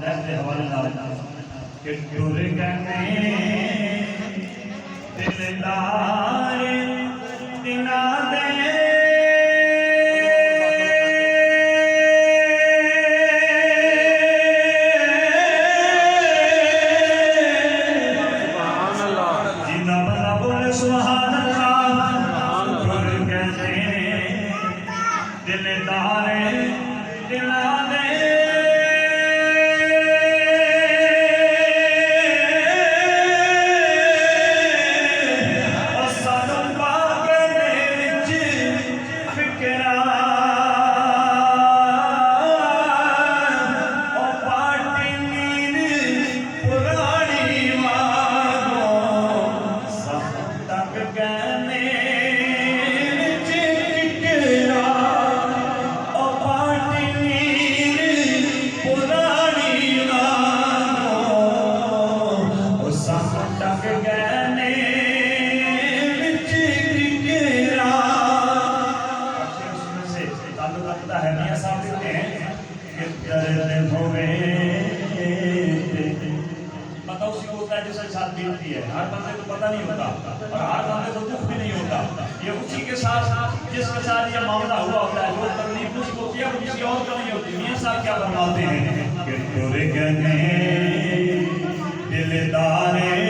Lace के हवाले नाल कि टुर गए दिलदार तिना दे हर बंदे को पता नहीं होता और हर बंदे को दुख भी नहीं होता। ये उसी के साथ जिसके साथ ये मामला हुआ होता है, जो तकलीफ उसको होती है, किसी और को नहीं होती। मियां साहब क्या फरमाते हैं कि टुर गए दिलदार